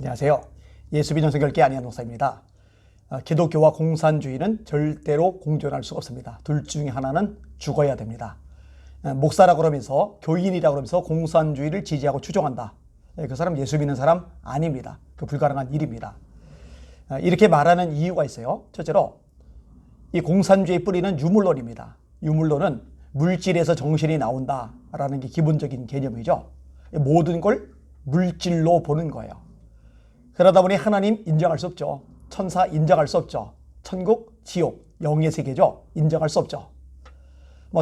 안녕하세요. 예수비전 성결교 안희연 목사입니다. 기독교와 공산주의는 절대로 공존할 수가 없습니다. 둘 중에 하나는 죽어야 됩니다. 목사라고 그러면서 교인이라고 그러면서 공산주의를 지지하고 추종한다. 그 사람 예수 믿는 사람 아닙니다. 그 불가능한 일입니다. 이렇게 말하는 이유가 있어요. 첫째로 이 공산주의의 뿌리는 유물론입니다. 유물론은 물질에서 정신이 나온다라는 게 기본적인 개념이죠. 모든 걸 물질로 보는 거예요. 그러다 보니 하나님 인정할 수 없죠. 천사 인정할 수 없죠. 천국, 지옥, 영의 세계죠. 인정할 수 없죠.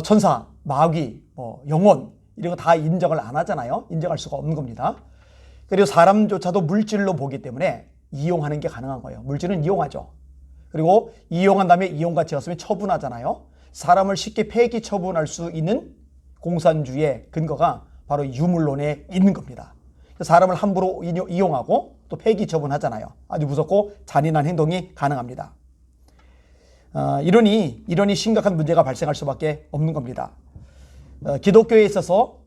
천사, 마귀, 영혼 이런 거 다 인정을 안 하잖아요. 인정할 수가 없는 겁니다. 그리고 사람조차도 물질로 보기 때문에 이용하는 게 가능한 거예요. 물질은 이용하죠. 그리고 이용한 다음에 이용가치 없으면 처분하잖아요. 사람을 쉽게 폐기 처분할 수 있는 공산주의의 근거가 바로 유물론에 있는 겁니다. 사람을 함부로 이용하고 또 폐기 처분하잖아요. 아주 무섭고 잔인한 행동이 가능합니다. 이러니 심각한 문제가 발생할 수밖에 없는 겁니다. 기독교에 있어서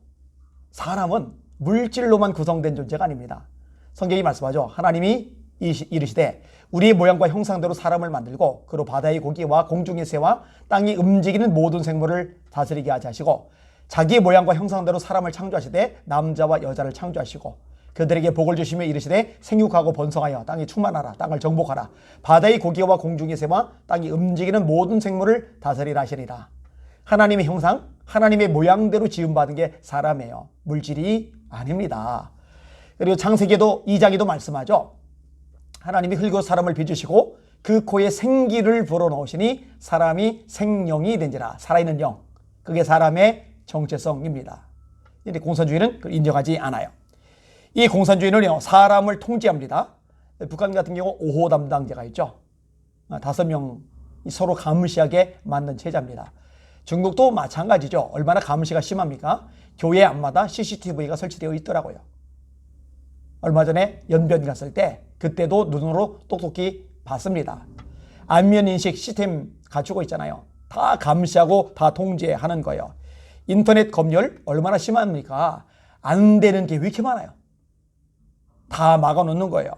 사람은 물질로만 구성된 존재가 아닙니다. 성경이 말씀하죠. 하나님이 이르시되 우리의 모양과 형상대로 사람을 만들고 그로 바다의 고기와 공중의 새와 땅이 움직이는 모든 생물을 다스리게 하지 하시고 자기의 모양과 형상대로 사람을 창조하시되 남자와 여자를 창조하시고 그들에게 복을 주시며 이르시되 생육하고 번성하여 땅에 충만하라. 땅을 정복하라. 바다의 고기와 공중의 새와 땅이 움직이는 모든 생물을 다스리라 하시니라. 하나님의 형상, 하나님의 모양대로 지음받은 게 사람이에요. 물질이 아닙니다. 그리고 창세기도 2장에도 말씀하죠. 하나님이 흙으로 사람을 빚으시고 그 코에 생기를 불어넣으시니 사람이 생명이 된지라. 살아있는 영. 그게 사람의 정체성입니다. 근데 공산주의는 그걸 인정하지 않아요. 이 공산주의는요, 사람을 통제합니다. 북한 같은 경우 5호 담당자가 있죠. 5명 서로 가무시하게 만든 체제입니다. 중국도 마찬가지죠. 얼마나 가무시가 심합니까? 교회 앞마다 CCTV가 설치되어 있더라고요. 얼마 전에 연변 갔을 때 그때도 눈으로 똑똑히 봤습니다. 안면인식 시스템 갖추고 있잖아요. 다 감시하고 다 통제하는 거예요. 인터넷 검열 얼마나 심합니까? 안 되는 게 왜 이렇게 많아요? 다 막아놓는 거예요.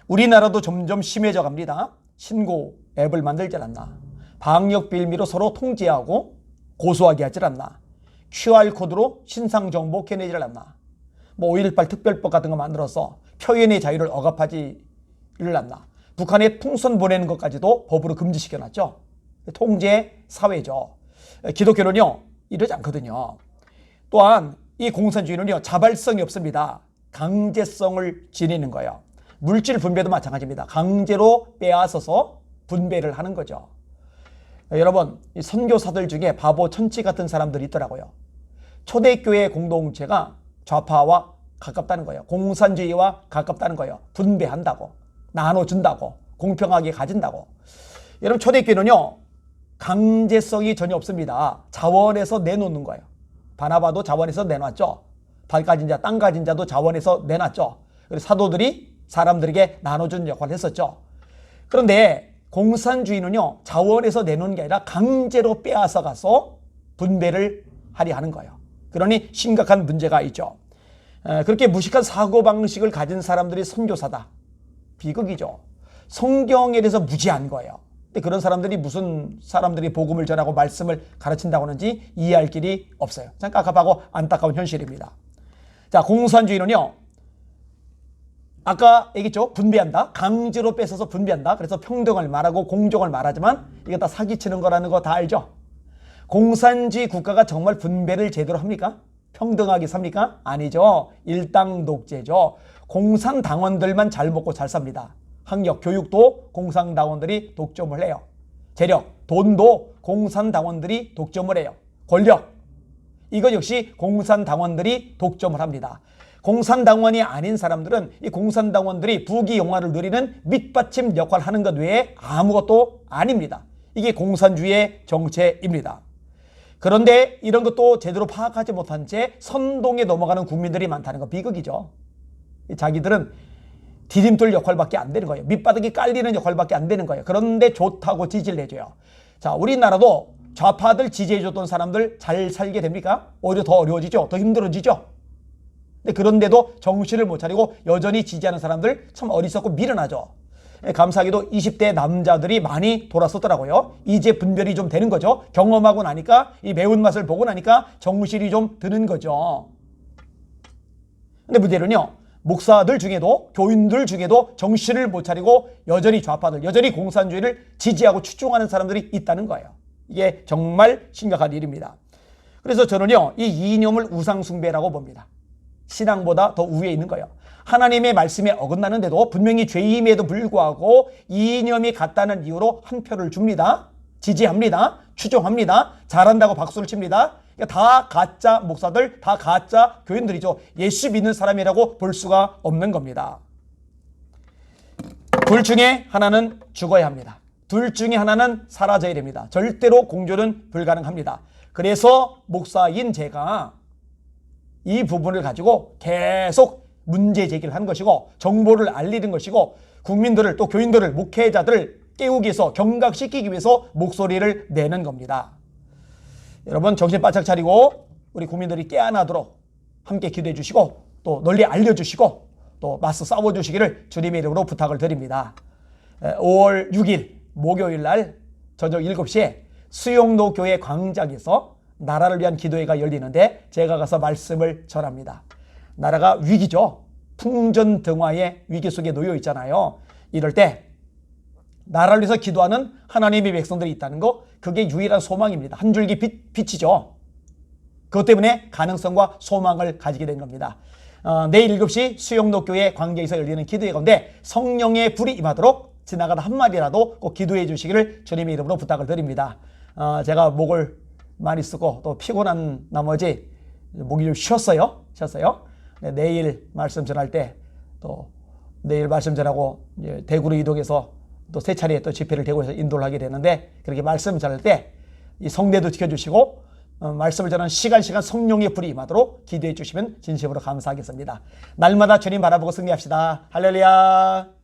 우리나라도 점점 심해져 갑니다. 신고 앱을 만들지 않았나? 방역 빌미로 서로 통제하고 고소하게 하지 않나? QR코드로 신상정보 캐내지 않나? 5.18 특별법 같은 거 만들어서 표현의 자유를 억압하지를 않나? 북한에 풍선 보내는 것까지도 법으로 금지시켜놨죠. 통제 사회죠. 기독교는요 이러지 않거든요. 또한 이 공산주의는요 자발성이 없습니다. 강제성을 지니는 거예요. 물질 분배도 마찬가지입니다. 강제로 빼앗아서 분배를 하는 거죠. 여러분, 이 선교사들 중에 바보 천치 같은 사람들이 있더라고요. 초대교회 공동체가 좌파와 가깝다는 거예요. 공산주의와 가깝다는 거예요. 분배한다고, 나눠준다고, 공평하게 가진다고. 여러분, 초대교회는요 강제성이 전혀 없습니다. 자원에서 내놓는 거예요. 바나바도 자원에서 내놨죠. 발 가진 자, 땅 가진 자도 자원에서 내놨죠. 그리고 사도들이 사람들에게 나눠준 역할을 했었죠. 그런데 공산주의는요 자원에서 내놓는 게 아니라 강제로 빼앗아 가서 분배를 하려 하는 거예요. 그러니 심각한 문제가 있죠. 그렇게 무식한 사고방식을 가진 사람들이 선교사다. 비극이죠. 성경에 대해서 무지한 거예요. 근데 그런 사람들이 무슨 사람들이 복음을 전하고 말씀을 가르친다고 하는지 이해할 길이 없어요. 참 깝깝하고 안타까운 현실입니다. 자, 공산주의는요 아까 얘기했죠. 분배한다. 강제로 뺏어서 분배한다. 그래서 평등을 말하고 공정을 말하지만 이게 다 사기치는 거라는 거 다 알죠. 공산주의 국가가 정말 분배를 제대로 합니까? 평등하게 삽니까? 아니죠. 일당 독재죠. 공산당원들만 잘 먹고 잘 삽니다. 학력, 교육도 공산당원들이 독점을 해요. 재력, 돈도 공산당원들이 독점을 해요. 권력, 이것 역시 공산당원들이 독점을 합니다. 공산당원이 아닌 사람들은 이 공산당원들이 부귀 영화를 누리는 밑받침 역할을 하는 것 외에 아무것도 아닙니다. 이게 공산주의의 정체입니다. 그런데 이런 것도 제대로 파악하지 못한 채 선동에 넘어가는 국민들이 많다는 거 비극이죠. 자기들은 디딤돌 역할밖에 안 되는 거예요. 밑바닥이 깔리는 역할밖에 안 되는 거예요. 그런데 좋다고 지지를 해줘요. 자, 우리나라도 좌파들 지지해줬던 사람들 잘 살게 됩니까? 오히려 더 어려워지죠. 더 힘들어지죠. 근데 그런데도 정신을 못 차리고 여전히 지지하는 사람들 참 어리석고 미련하죠. 감사하게도 20대 남자들이 많이 돌아섰더라고요. 이제 분별이 좀 되는 거죠. 경험하고 나니까, 이 매운맛을 보고 나니까 정신이 좀 드는 거죠. 근데 문제는요, 목사들 중에도, 교인들 중에도 정신을 못 차리고 여전히 좌파들, 여전히 공산주의를 지지하고 추종하는 사람들이 있다는 거예요. 이게 정말 심각한 일입니다. 그래서 저는요, 이 이념을 우상숭배라고 봅니다. 신앙보다 더 위에 있는 거예요. 하나님의 말씀에 어긋나는데도 분명히 죄임에도 불구하고 이념이 같다는 이유로 한 표를 줍니다. 지지합니다. 추종합니다. 잘한다고 박수를 칩니다. 다 가짜 목사들, 다 가짜 교인들이죠. 예수 믿는 사람이라고 볼 수가 없는 겁니다. 둘 중에 하나는 죽어야 합니다. 둘 중에 하나는 사라져야 됩니다. 절대로 공존은 불가능합니다. 그래서 목사인 제가 이 부분을 가지고 계속 문제 제기를 한 것이고 정보를 알리는 것이고 국민들을 또 교인들을 목회자들을 깨우기 위해서 경각시키기 위해서 목소리를 내는 겁니다. 여러분 정신 바짝 차리고 우리 국민들이 깨어나도록 함께 기도해 주시고 또 널리 알려주시고 또 맞서 싸워주시기를 주님의 이름으로 부탁을 드립니다. 5월 6일 목요일 날 저녁 7시에 수용로 교회 광장에서 나라를 위한 기도회가 열리는데 제가 가서 말씀을 전합니다. 나라가 위기죠. 풍전등화의 위기 속에 놓여 있잖아요. 이럴 때 나라를 위해서 기도하는 하나님의 백성들이 있다는 거, 그게 유일한 소망입니다. 한 줄기 빛이죠. 그것 때문에 가능성과 소망을 가지게 된 겁니다. 내일 7시 수용로 교회 광장에서 열리는 기도회 가운데 성령의 불이 임하도록 지나가다 한 마디라도 꼭 기도해 주시기를 주님의 이름으로 부탁을 드립니다. 제가 목을 많이 쓰고 또 피곤한 나머지 목이 좀 쉬었어요. 내일 말씀 전할 때 또 내일 말씀 전하고 이제 대구로 이동해서 또 세 차례 또 집회를 대구에서 인도를 하게 되는데, 그렇게 말씀 전할 때 이 성례도 지켜주시고 말씀을 전하는 시간 성령의 불이 임하도록 기도해 주시면 진심으로 감사하겠습니다. 날마다 주님 바라보고 승리합시다. 할렐루야.